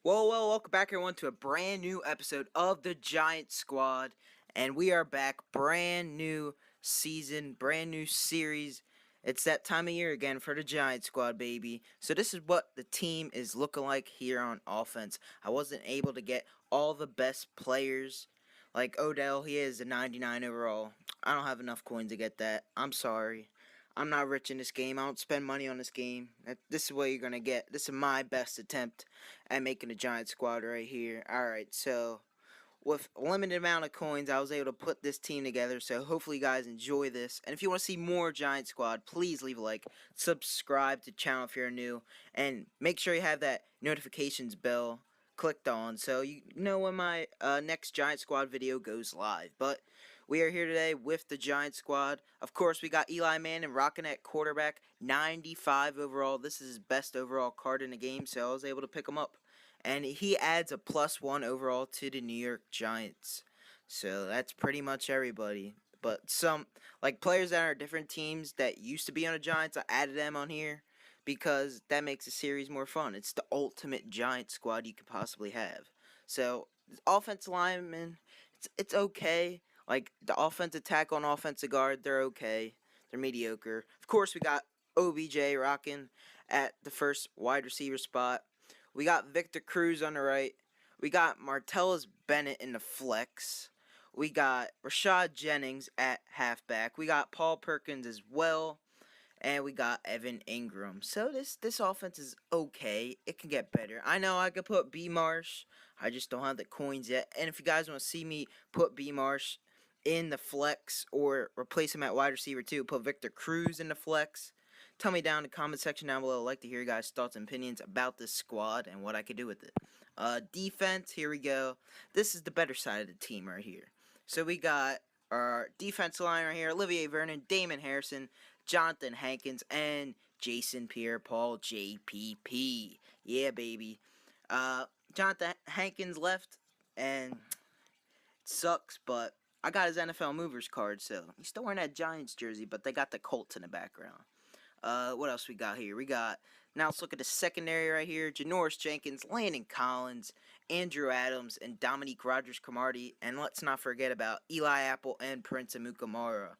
Welcome back everyone to a brand new episode of the Giant Squad. And we are back, brand new season, brand new series. It's that time of year again for the Giant Squad, baby. So this is what the team is looking like here on offense. I wasn't able to get all the best players. Like Odell, he is a 99 overall. I don't have enough coins to get that. I'm sorry. I'm not rich in this game. I don't spend money on this game. This is what you're going to get. This is my best attempt at making a Giant Squad right here. Alright, so with a limited amount of coins, I was able to put this team together. So hopefully you guys enjoy this. And if you want to see more Giant Squad, please leave a like. Subscribe to the channel if you're new. And make sure you have that notifications bell clicked on so you know when my next Giant Squad video goes live. But we are here today with the Giant Squad. Of course, we got Eli Manning rocking at quarterback, 95 overall. This is his best overall card in the game, so I was able to pick him up. And he adds a +1 overall to the New York Giants. So that's pretty much everybody. But some, like players that are different teams that used to be on the Giants, I added them on here because that makes the series more fun. It's the ultimate Giant Squad you could possibly have. So, offensive linemen, it's okay. Like, the offensive tackle and offensive guard, they're okay. They're mediocre. Of course, we got OBJ rocking at the first wide receiver spot. We got Victor Cruz on the right. We got Martellus Bennett in the flex. We got Rashad Jennings at halfback. We got Paul Perkins as well. And we got Evan Ingram. So this offense is okay. It can get better. I know I could put B Marsh. I just don't have the coins yet. And if you guys want to see me put B Marsh in the flex or replace him at wide receiver too, put Victor Cruz in the flex, tell me down in the comment section down below. I'd like to hear you guys' thoughts and opinions about this squad and what I could do with it. Defense, here we go. This is the better side of the team right here. So we got our defense line right here: Olivier Vernon, Damon Harrison, Jonathan Hankins, and Jason Pierre-Paul, JPP. Yeah, baby. Jonathan Hankins left, and it sucks, but I got his NFL Movers card, so he's still wearing that Giants jersey, but they got the Colts in the background. What else we got here? We got, now let's look at the secondary right here: Janoris Jenkins, Landon Collins, Andrew Adams, and Dominique Rodgers-Cromartie. And let's not forget about Eli Apple and Prince Amukamara.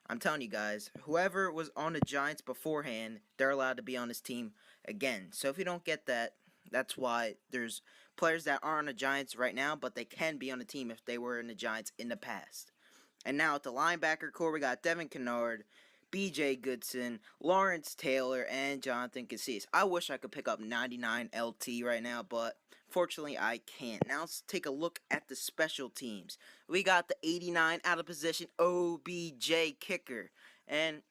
I'm telling you guys, whoever was on the Giants beforehand, they're allowed to be on this team again. So if you don't get that, that's why there's players that aren't on the Giants right now, but they can be on the team if they were in the Giants in the past. And now at the linebacker core, we got Devin Kennard, B.J. Goodson, Lawrence Taylor, and Jonathan Casillas. I wish I could pick up 99 LT right now, but fortunately I can't. Now let's take a look at the special teams. We got the 89 out of position OBJ kicker, and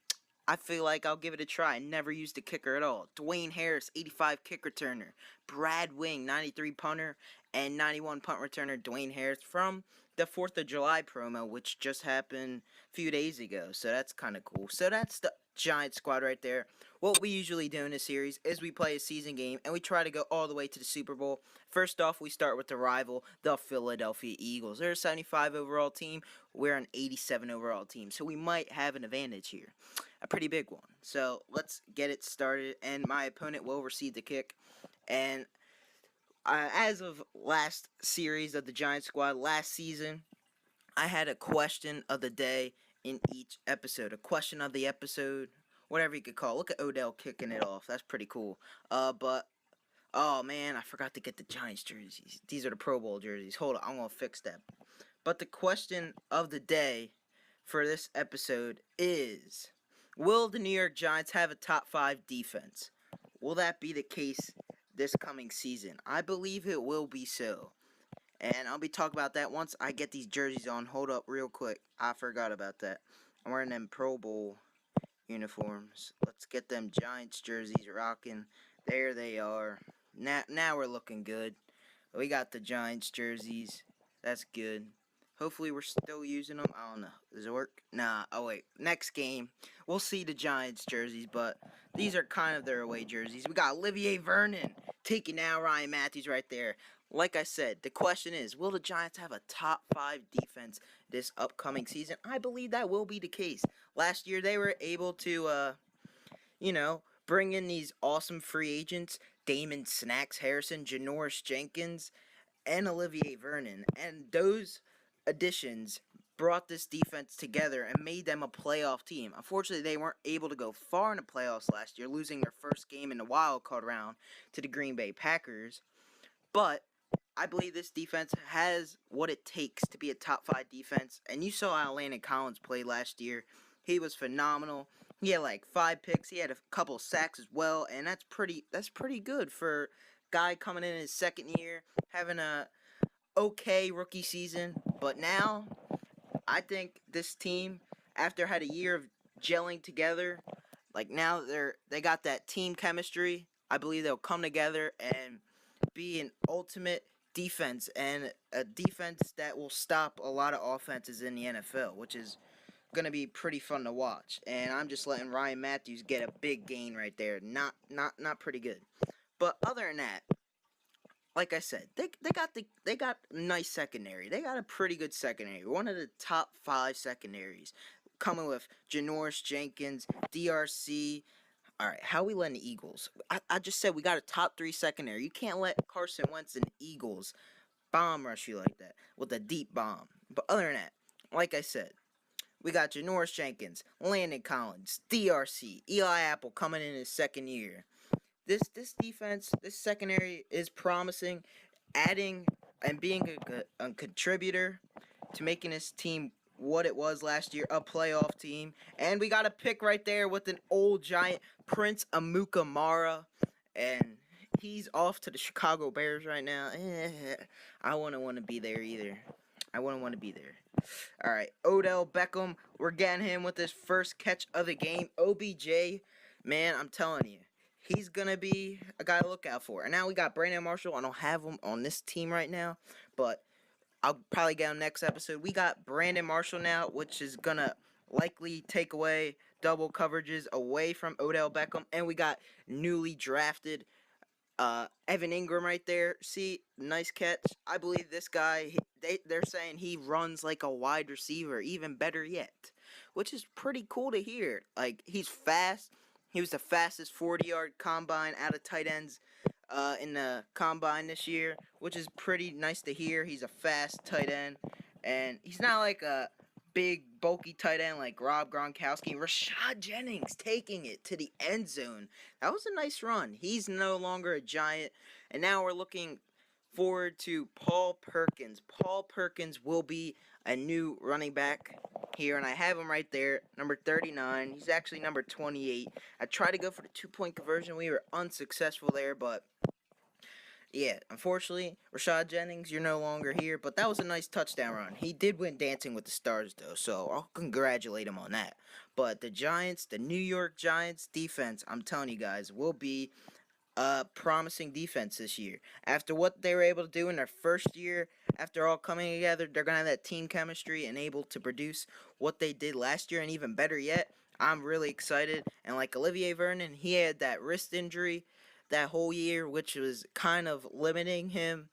I feel like I'll give it a try. I never used a kicker at all. Dwayne Harris, 85 kick returner. Brad Wing, 93 punter, and 91 punt returner. Dwayne Harris from the 4th of July promo, which just happened a few days ago. So that's kind of cool. So that's the Giant Squad right there. What we usually do in this series is we play a season game and we try to go all the way to the Super Bowl. First off, we start with the rival, the Philadelphia Eagles. They're a 75 overall team. We're an 87 overall team. So we might have an advantage here. A pretty big one. So let's get it started. And my opponent will receive the kick. And as of last series of the Giant Squad, last season, I had a question of the day in each episode. A question of the episode, whatever you could call it. Look at Odell kicking it off. That's pretty cool. But, oh man, I forgot to get the Giants jerseys. These are the Pro Bowl jerseys. Hold on, I'm going to fix that. But the question of the day for this episode is, will the New York Giants have a top 5 defense? Will that be the case this coming season? I believe it will be so. And I'll be talking about that once I get these jerseys on. Hold up real quick. I forgot about that. I'm wearing them Pro Bowl uniforms. Let's get them Giants jerseys rocking. There they are. Now we're looking good. We got the Giants jerseys. That's good. Hopefully we're still using them. I don't know. Does it work? Nah. Oh, wait. Next game, we'll see the Giants jerseys, but these are kind of their away jerseys. We got Olivier Vernon taking out Ryan Matthews right there. Like I said, the question is, will the Giants have a top 5 defense this upcoming season? I believe that will be the case. Last year, they were able to, bring in these awesome free agents Damon Snacks Harrison, Janoris Jenkins, and Olivier Vernon. And those additions brought this defense together and made them a playoff team. Unfortunately, they weren't able to go far in the playoffs last year, losing their first game in the wild card round to the Green Bay Packers. But I believe this defense has what it takes to be a top 5 defense. And you saw how Landon Collins played last year. He was phenomenal. He had like 5 picks. He had a couple sacks as well, and that's pretty good for a guy coming in his second year, having a okay rookie season. But now I think this team, after had a year of gelling together, like now they got that team chemistry. I believe they'll come together and be an ultimate defense, and a defense that will stop a lot of offenses in the NFL, which is going to be pretty fun to watch. And I'm just letting Ryan Matthews get a big gain right there. Not pretty good. But other than that, like I said, they got nice secondary. They got a pretty good secondary. One of the top 5 secondaries, coming with Janoris Jenkins, DRC. All right, how we letting the Eagles? I just said we got a top 3 secondary. You can't let Carson Wentz and Eagles bomb rush you like that with a deep bomb. But other than that, like I said, we got Janoris Jenkins, Landon Collins, DRC, Eli Apple coming in his second year. This defense, this secondary is promising, adding and being a contributor to making this team what it was last year, a playoff team. And we got a pick right there with an old giant, Prince Amukamara, and he's off to the Chicago Bears right now. I wouldn't want to be there either. I wouldn't want to be there. All right, Odell Beckham, we're getting him with his first catch of the game. OBJ, man, I'm telling you, he's going to be a guy to look out for. And now we got Brandon Marshall. I don't have him on this team right now, but I'll probably get him next episode. We got Brandon Marshall now, which is going to likely take away double coverages away from Odell Beckham. And we got newly drafted Evan Ingram right there. See, nice catch. I believe this guy, they're saying he runs like a wide receiver, even better yet, which is pretty cool to hear. Like, he's fast. He was the fastest 40-yard combine out of tight ends in the combine this year, which is pretty nice to hear. He's a fast tight end, and he's not like a big, bulky tight end like Rob Gronkowski. Rashad Jennings taking it to the end zone. That was a nice run. He's no longer a Giant, and now we're looking forward to Paul Perkins. Paul Perkins will be a new running back here, and I have him right there, number 39. He's actually number 28. I tried to go for the 2-point conversion. We were unsuccessful there, but yeah, unfortunately, Rashad Jennings, you're no longer here, but that was a nice touchdown run. He did win Dancing with the Stars, though, so I'll congratulate him on that. But the Giants, the New York Giants defense, I'm telling you guys, will be a promising defense this year. After what they were able to do in their first year, after all coming together, they're going to have that team chemistry and able to produce what they did last year, and even better yet, I'm really excited. And like Olivier Vernon, he had that wrist injury that whole year, which was kind of limiting him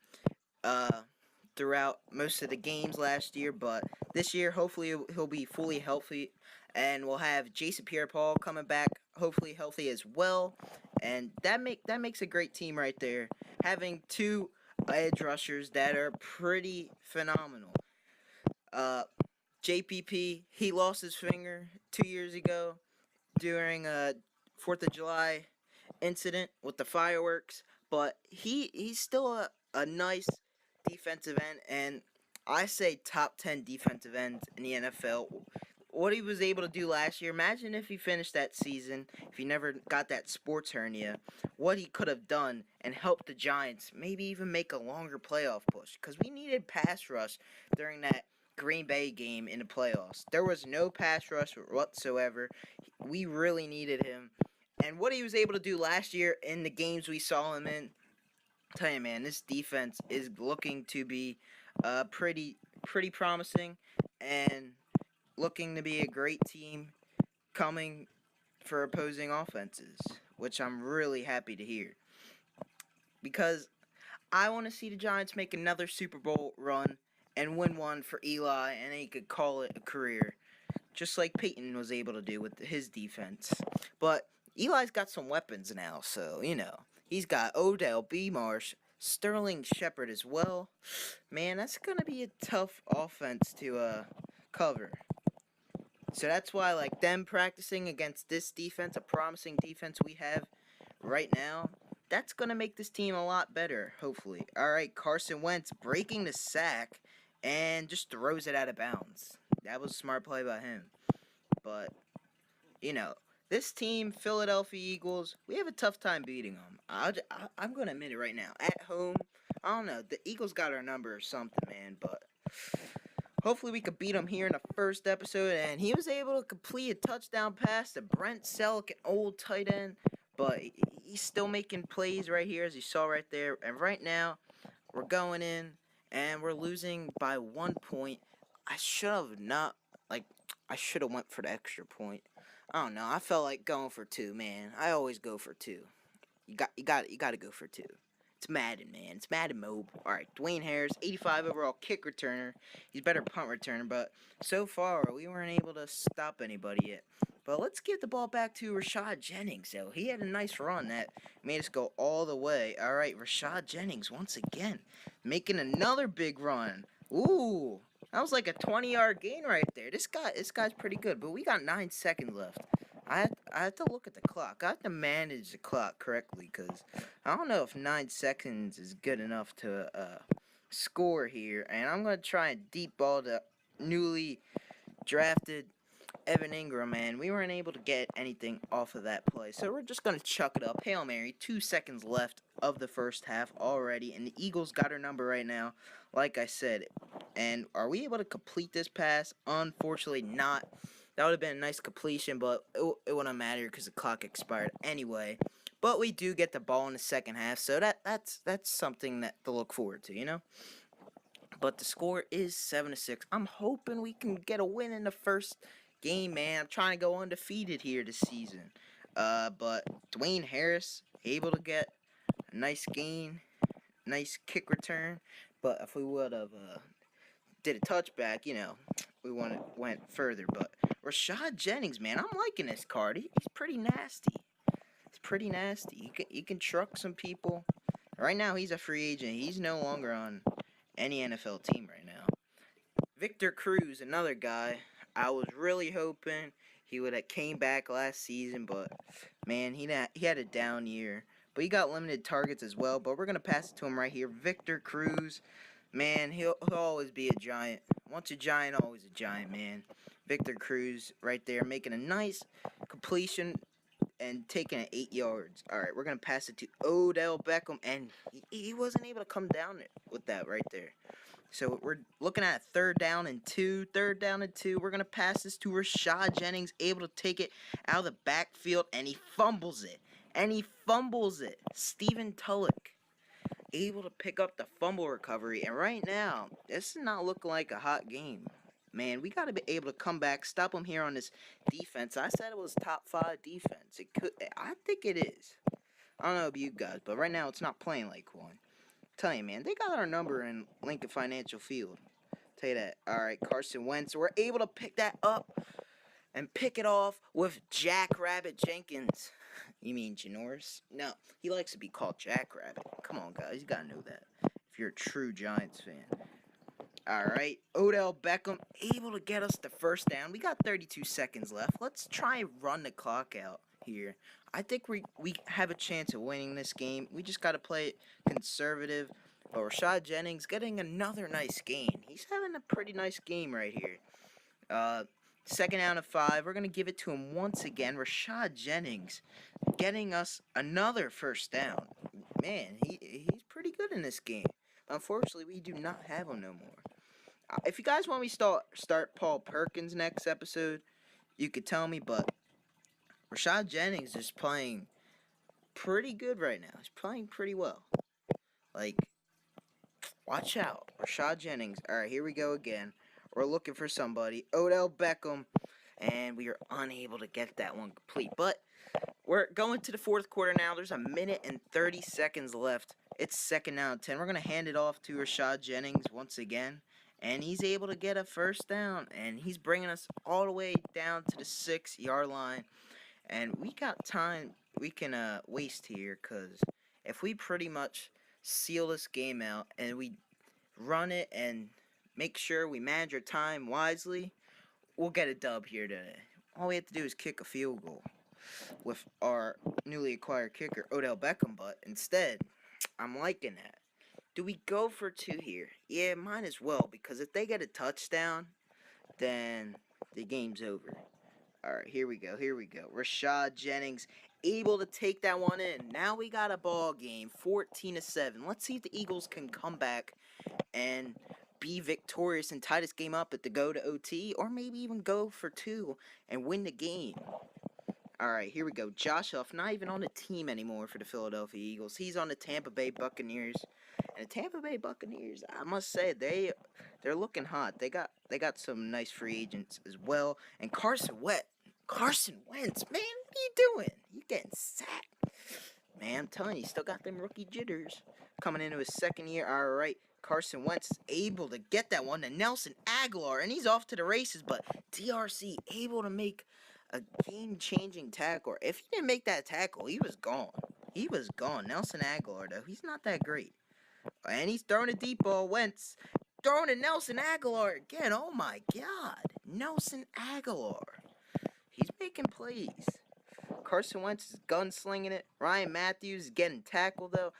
throughout most of the games last year. But this year, hopefully, he'll be fully healthy, and we'll have Jason Pierre-Paul coming back, hopefully healthy as well. And that makes a great team right there, having 2 edge rushers that are pretty phenomenal. JPP, he lost his finger 2 years ago during a 4th of July incident with the fireworks, but he's still a nice defensive end, and I say top 10 defensive ends in the NFL. What he was able to do last year, imagine if he finished that season, if he never got that sports hernia, what he could have done and helped the Giants maybe even make a longer playoff push, because we needed pass rush during that Green Bay game in the playoffs. There was no pass rush whatsoever. We really needed him. And what he was able to do last year in the games we saw him in, I'll tell you, man, this defense is looking to be pretty promising and looking to be a great team coming for opposing offenses, which I'm really happy to hear. Because I want to see the Giants make another Super Bowl run and win one for Eli, and he could call it a career, just like Peyton was able to do with his defense. But Eli's got some weapons now, so, He's got Odell, B. Marsh, Sterling Shepard as well. Man, that's going to be a tough offense to cover. So that's why, like, them practicing against this defense, a promising defense we have right now, that's going to make this team a lot better, hopefully. All right, Carson Wentz breaking the sack and just throws it out of bounds. That was a smart play by him. But, you know, this team, Philadelphia Eagles, we have a tough time beating them. I'm going to admit it right now. At home, I don't know. The Eagles got our number or something, man. But hopefully we could beat them here in the first episode. And he was able to complete a touchdown pass to Brent Selleck, an old tight end. But he's still making plays right here, as you saw right there. And right now, we're going in, and we're losing by 1 point. I should have not, like, I should have went for the extra point. I don't know. I felt like going for 2, man. I always go for 2. You got to go for 2. It's Madden, man. It's Madden mode. All right, Dwayne Harris, 85 overall kick returner. He's better punt returner, but so far we weren't able to stop anybody yet. But let's give the ball back to Rashad Jennings, though. He had a nice run that made us go all the way. All right, Rashad Jennings once again making another big run. Ooh, that was like a 20-yard gain right there. This guy's pretty good, but we got 9 seconds left. I have to look at the clock. I have to manage the clock correctly, because I don't know if 9 seconds is good enough to score here. And I'm going to try and deep ball the newly drafted Evan Ingram, and we weren't able to get anything off of that play. So we're just going to chuck it up. Hail Mary, 2 seconds left of the first half already, and the Eagles got our number right now, like I said. And are we able to complete this pass? Unfortunately not. That would have been a nice completion, but it wouldn't matter because the clock expired anyway. But we do get the ball in the second half, so that's something that to look forward to, you know? But the score is 7-6. I'm hoping we can get a win in the first game, man. I'm trying to go undefeated here this season. But Dwayne Harris able to get a nice gain, nice kick return. But if we would have did a touchback, you know, we went further. But Rashad Jennings, man, I'm liking this card. He's pretty nasty. He's pretty nasty. He can truck some people. Right now, he's a free agent. He's no longer on any NFL team right now. Victor Cruz, another guy. I was really hoping he would have came back last season, but man, he had a down year. But he got limited targets as well. But we're gonna pass it to him right here. Victor Cruz, man, he'll always be a giant. Once a giant, always a giant, man. Victor Cruz right there, making a nice completion and taking it 8 yards. All right, we're gonna pass it to Odell Beckham, and he wasn't able to come down with that right there. So we're looking at third down and two. We're going to pass this to Rashad Jennings, able to take it out of the backfield, and he fumbles it. Stephen Tulloch, able to pick up the fumble recovery. And right now, this is not looking like a hot game. Man, we got to be able to come back, stop him here on this defense. I said it was top 5 defense. I think it is. I don't know about you guys, but right now it's not playing like one. Tell you, man, they got our number in Lincoln Financial Field. Tell you that. All right, Carson Wentz. We're able to pick that up and pick it off with Jackrabbit Jenkins. You mean Janoris? No, he likes to be called Jackrabbit. Come on, guys, you gotta know that if you're a true Giants fan. All right, Odell Beckham able to get us the first down. We got 32 seconds left. Let's try and run the clock out here. I think we have a chance of winning this game. We just got to play it conservative. But Rashad Jennings getting another nice gain. He's having a pretty nice game right here. Second down and 5. We're going to give it to him once again. Rashad Jennings getting us another first down. Man, he's pretty good in this game. Unfortunately, we do not have him no more. If you guys want me to start Paul Perkins next episode, you could tell me, but Rashad Jennings is playing pretty good right now. He's playing pretty well. Like, watch out. Rashad Jennings. All right, here we go again. We're looking for somebody. Odell Beckham. And we are unable to get that one complete. But we're going to the fourth quarter now. There's 1 minute and 30 seconds left. It's second down and 10. We're going to hand it off to Rashad Jennings once again. And he's able to get a first down. And he's bringing us all the way down to the 6-yard line. And we got time we can waste here, because if we pretty much seal this game out and we run it and make sure we manage our time wisely, we'll get a dub here today. All we have to do is kick a field goal with our newly acquired kicker, Odell Beckham, but instead, I'm liking that. Do we go for two here? Yeah, might as well, because if they get a touchdown, then the game's over. Alright, here we go. Rashad Jennings able to take that one in. Now we got a ball game, 14-7. Let's see if the Eagles can come back and be victorious and tie this game up at the go to OT, or maybe even go for two and win the game. Alright, here we go. Josh Huff, not even on the team anymore for the Philadelphia Eagles. He's on the Tampa Bay Buccaneers. And the Tampa Bay Buccaneers, I must say, they're looking hot. They got some nice free agents as well. And Carson Wentz, man, what are you doing? You getting sacked. Man, I'm telling you, still got them rookie jitters. Coming into his second year, alright. Carson Wentz is able to get that one to Nelson Aguilar, and he's off to the races, but DRC able to make a game-changing tackle. If he didn't make that tackle, he was gone. Nelson Aguilar, though, he's not that great. And he's throwing a deep ball. Wentz throwing to Nelson Aguilar again. Oh, my God. Nelson Aguilar. He's making plays. Carson Wentz is gunslinging it. Ryan Matthews is getting tackled, though.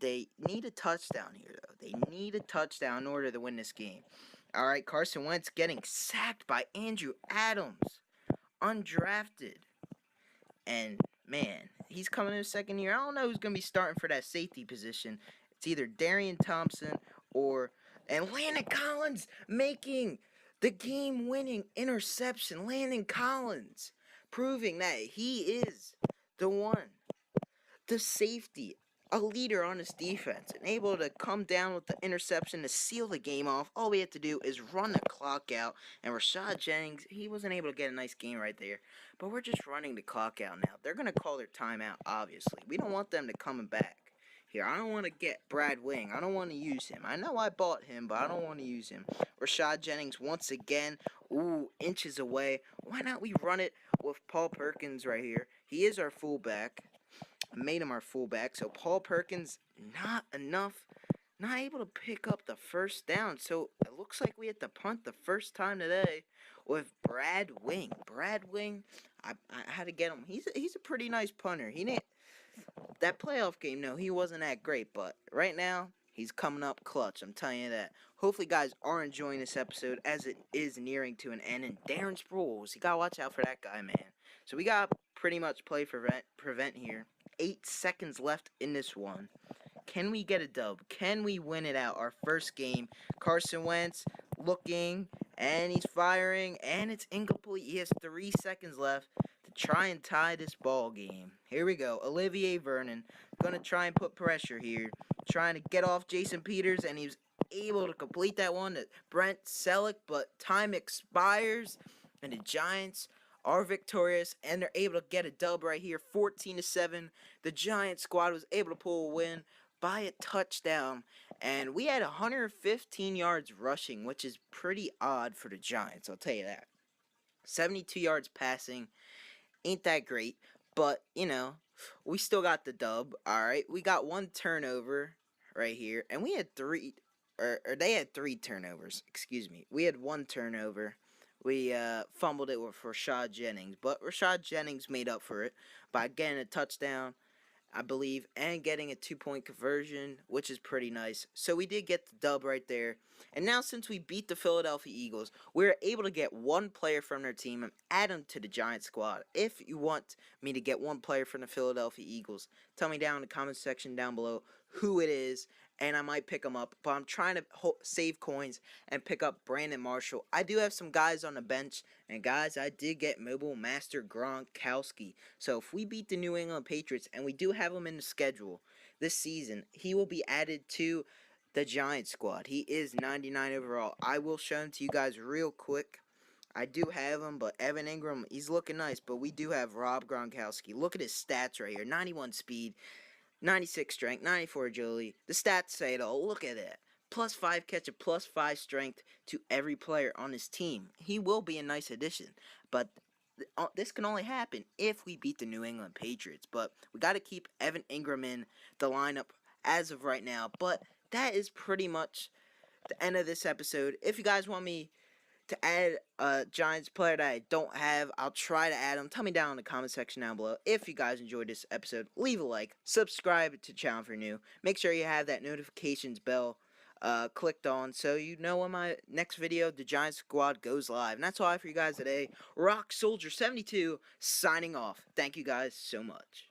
They need a touchdown here, though. They need a touchdown in order to win this game. All right, Carson Wentz getting sacked by Andrew Adams. Undrafted. And, man, he's coming in his second year. I don't know who's going to be starting for that safety position. It's either Darian Thompson or... And Landon Collins making the game-winning interception. Landon Collins proving that he is the one, the safety, a leader on his defense, and able to come down with the interception to seal the game off. All we have to do is run the clock out, and Rashad Jennings, he wasn't able to get a nice game right there, but we're just running the clock out now. They're going to call their timeout, obviously. We don't want them to come back here. I don't want to get Brad Wing. I don't want to use him. I know I bought him, but I don't want to use him. Rashad Jennings once again, inches away. Why not we run it with Paul Perkins right here? He is our fullback. Made him our fullback. So Paul Perkins, not able to pick up the first down. So it looks like we had to punt the first time today with Brad Wing. I had to get him. He's a pretty nice punter. He didn't that playoff game. No, he wasn't that great. But right now, he's coming up clutch. I'm telling you that. Hopefully, guys are enjoying this episode as it is nearing to an end. And Darren Sproles, you gotta watch out for that guy, man. So we got pretty much play prevent here. 8 seconds left in this one. Can we get a dub? Can we win it out? Our first game. Carson Wentz looking, and he's firing, and it's incomplete. He has 3 seconds left to try and tie this ball game. Here we go. Olivier Vernon gonna try and put pressure here. Trying to get off Jason Peters, and he was able to complete that one to Brent Selleck, but time expires, and the Giants are victorious, and they're able to get a dub right here, 14-7. The Giant squad was able to pull a win by a touchdown, and we had 115 yards rushing, which is pretty odd for the Giants, I'll tell you that. 72 yards passing, ain't that great, but, we still got the dub, alright? We got 1 turnover right here, and we had 3, or they had 3 turnovers, excuse me. We had 1 turnover. We fumbled it with Rashad Jennings, but Rashad Jennings made up for it by getting a touchdown, I believe, and getting a 2-point conversion, which is pretty nice. So we did get the dub right there. And now since we beat the Philadelphia Eagles, we're able to get 1 player from their team and add him to the Giants squad. If you want me to get 1 player from the Philadelphia Eagles, tell me down in the comment section down below who it is, and I might pick them up. But I'm trying to save coins and pick up Brandon Marshall. I do have some guys on the bench, and guys, I did get Mobile Master Gronkowski. So if we beat the New England Patriots, and we do have him in the schedule this season, he will be added to the Giants squad. He is 99 overall. I will show him to you guys real quick. I do have him, but Evan Ingram, he's looking nice. But we do have Rob Gronkowski. Look at his stats right here. 91 speed, 96 strength, 94 agility. The stats say it all. Look at that. Plus 5 catch and plus 5 strength to every player on his team. He will be a nice addition. But this can only happen if we beat the New England Patriots. But we got to keep Evan Ingram in the lineup as of right now. But that is pretty much the end of this episode. If you guys want me to add a Giants player that I don't have, I'll try to add them. Tell me down in the comment section down below. If you guys enjoyed this episode, leave a like, subscribe to the channel if you're new. Make sure you have that notifications bell clicked on so you know when my next video, the Giants squad, goes live. And that's all I have for you guys today. Rock Soldier 72 signing off. Thank you guys so much.